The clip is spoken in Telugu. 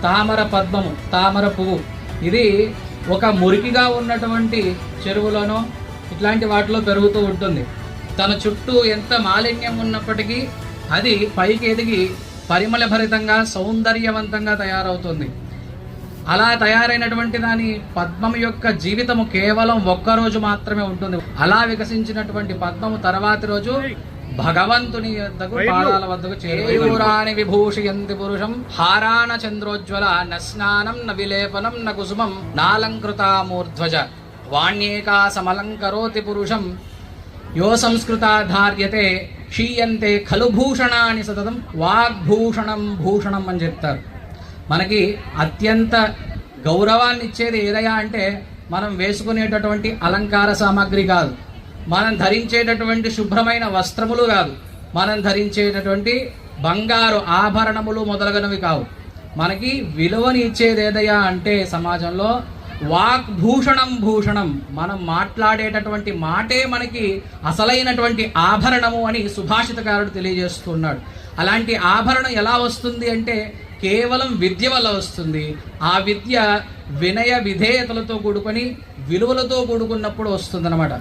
తామర పద్మము, తామర పువ్వు, ఇది ఒక మురికిగా ఉన్నటువంటి చెరువులోనో ఇట్లాంటి వాటిలో పెరుగుతూ ఉంటుంది. తన చుట్టూ ఎంత మాలిన్యం ఉన్నప్పటికీ అది పైకి ఎదిగి పరిమళ భరితంగా సౌందర్యవంతంగా తయారవుతుంది. అలా తయారైనటువంటి దాని పద్మం యొక్క జీవితము కేవలం ఒక్కరోజు మాత్రమే ఉంటుంది. అలా వికసించినటువంటి పద్మము తర్వాతి రోజు భగవంతుని వద్దకు పాదాల వద్దకు చేయూరాని విభూషయంతి పురుషం హారాణ చంద్రోజ్వల న స్నానం న విలేపనం న కుసుమం నాలంకృతామూర్ధ్వజ వాణ్యేకా సమలంకరోతి పురుషం యో సంస్కృతాధార్యతే క్షీయంతే ఖలు భూషణాని సతతం వాగ్భూషణం భూషణం అని చెప్తారు. మనకి అత్యంత గౌరవాన్ని ఇచ్చేది ఏదయ్యా అంటే మనం వేసుకునేటటువంటి అలంకార సామాగ్రి కాదు, మనం ధరించేటటువంటి శుభ్రమైన వస్త్రములు కాదు, మనం ధరించేటటువంటి బంగారు ఆభరణములు మొదలగునవి కావు. మనకి విలువని ఇచ్చేది ఏదయ్యా అంటే సమాజంలో వాగ్భూషణం భూషణం, మనం మాట్లాడేటటువంటి మాటే మనకి అసలైనటువంటి ఆభరణము అని సుభాషితకారుడు తెలియజేస్తున్నాడు. అలాంటి ఆభరణం ఎలా వస్తుంది అంటే కేవలం విద్య వల్ల వస్తుంది. ఆ విద్య వినయ విధేయతలతో కూడుకొని విలువలతో కూడుకున్నప్పుడు వస్తుందన్నమాట.